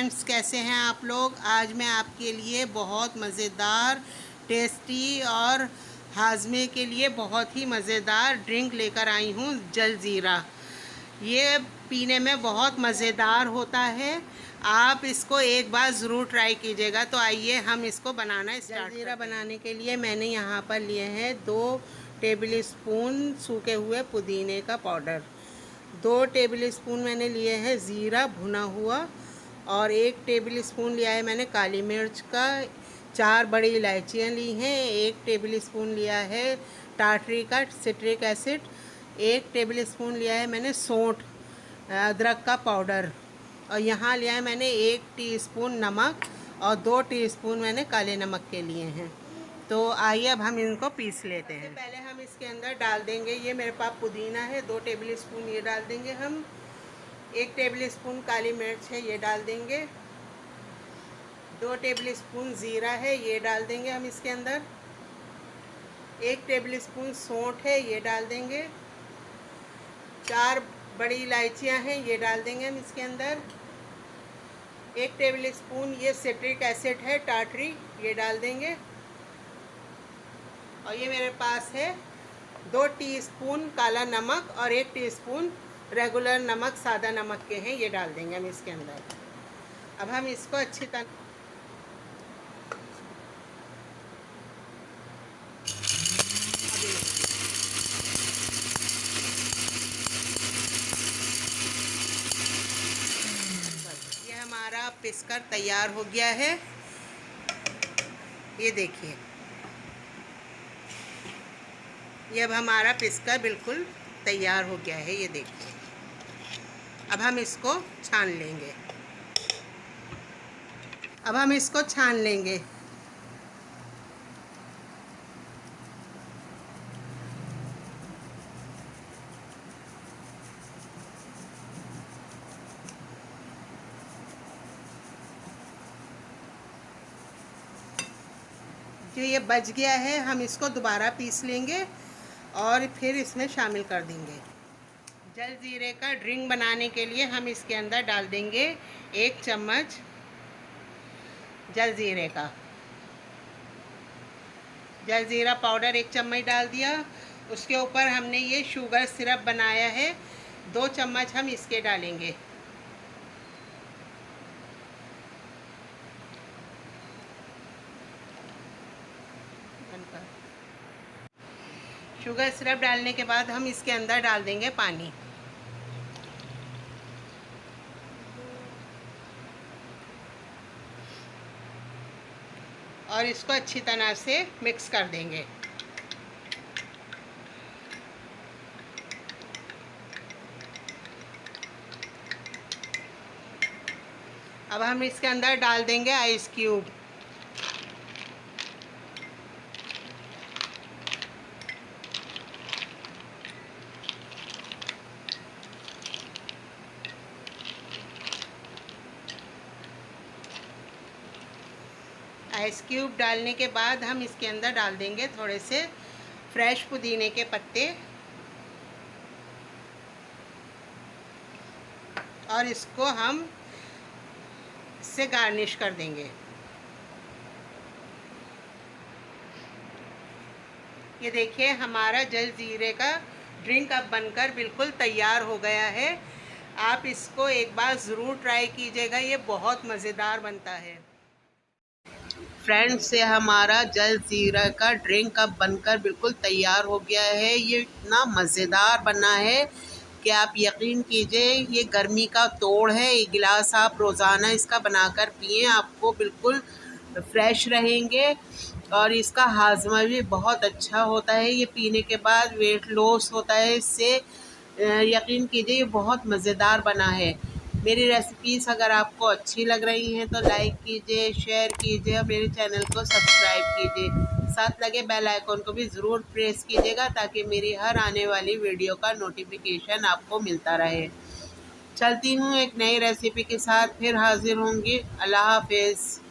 Friends, कैसे हैं आप लोग। आज मैं आपके लिए बहुत मज़ेदार, टेस्टी और हाजमे के लिए बहुत ही मज़ेदार ड्रिंक लेकर आई हूँ, जलजीरा। ये पीने में बहुत मज़ेदार होता है। आप इसको एक बार ज़रूर ट्राई कीजिएगा। तो आइए हम इसको बनाना स्टार्ट। जलजीरा बनाने के लिए मैंने यहाँ पर लिए हैं 2 टेबल स्पून सूखे हुए पुदीने का पाउडर, 2 टेबल स्पून मैंने लिए हैं ज़ीरा भुना हुआ, और 1 टेबल स्पून लिया है मैंने काली मिर्च का, 4 बड़ी इलायचियाँ ली हैं, 1 टेबल स्पून लिया है टाटरी का सिट्रिक एसिड, 1 टेबल स्पून लिया है मैंने सौंठ अदरक का पाउडर, और यहाँ लिया है मैंने 1 टीस्पून नमक, और 2 टीस्पून मैंने काले नमक के लिए हैं। तो आइए अब हम इनको पीस लेते हैं। पहले हम इसके अंदर डाल देंगे, ये मेरे पास पुदीना है 2 टेबल स्पून ये डाल देंगे हम, 1 टेबल स्पून काली मिर्च है ये डाल देंगे, 2 टेबल स्पून ज़ीरा है ये डाल देंगे हम इसके अंदर, 1 टेबल स्पून सौंठ है ये डाल देंगे, 4 बड़ी इलायचियाँ हैं ये डाल देंगे हम इसके अंदर, 1 टेबल स्पून ये सिट्रिक एसिड है टाटरी ये डाल देंगे, और ये मेरे पास है 2 टीस्पून काला नमक और 1 टीस्पून रेगुलर नमक सादा नमक के हैं ये डाल देंगे हम इसके अंदर। अब हम इसको अच्छी तरह ये हमारा पिसकर तैयार हो गया है। ये देखिए, ये अब हमारा पिसकर बिल्कुल तैयार हो गया है। ये देखिए, अब हम इसको छान लेंगे। अब हम इसको छान लेंगे। जो ये बच गया है हम इसको दोबारा पीस लेंगे और फिर इसमें शामिल कर देंगे। जलजीरे का ड्रिंक बनाने के लिए हम इसके अंदर डाल देंगे 1 चम्मच जलजीरे का, जलजीरा पाउडर 1 चम्मच डाल दिया। उसके ऊपर हमने ये शुगर सिरप बनाया है 2 चम्मच हम इसके डालेंगे। शुगर सिरप डालने के बाद हम इसके अंदर डाल देंगे पानी। और इसको अच्छी तरह से मिक्स कर देंगे। अब हम इसके अंदर डाल देंगे आइस क्यूब। आइस क्यूब डालने के बाद हम इसके अंदर डाल देंगे थोड़े से फ्रेश पुदीने के पत्ते, और इसको हम इससे गार्निश कर देंगे। ये देखिए, हमारा जलजीरे का ड्रिंक अब बनकर बिल्कुल तैयार हो गया है। आप इसको एक बार ज़रूर ट्राई कीजिएगा, ये बहुत मज़ेदार बनता है। फ्रेंड्स, ये हमारा जलजीरा का ड्रिंक अब बनकर बिल्कुल तैयार हो गया है। ये इतना मज़ेदार बना है कि आप यकीन कीजिए, ये गर्मी का तोड़ है। एक गिलास आप रोज़ाना इसका बनाकर पिएं, आपको बिल्कुल फ्रेश रहेंगे, और इसका हाजमा भी बहुत अच्छा होता है। ये पीने के बाद वेट लॉस होता है इससे। यकीन कीजिए, ये बहुत मज़ेदार बना है। मेरी रेसिपीज़ अगर आपको अच्छी लग रही हैं तो लाइक कीजिए, शेयर कीजिए, और मेरे चैनल को सब्सक्राइब कीजिए। साथ लगे बेल आइकन को भी ज़रूर प्रेस कीजिएगा ताकि मेरी हर आने वाली वीडियो का नोटिफिकेशन आपको मिलता रहे। चलती हूँ एक नई रेसिपी के साथ, फिर हाज़िर होंगी। अल्लाह हाफ़िज़।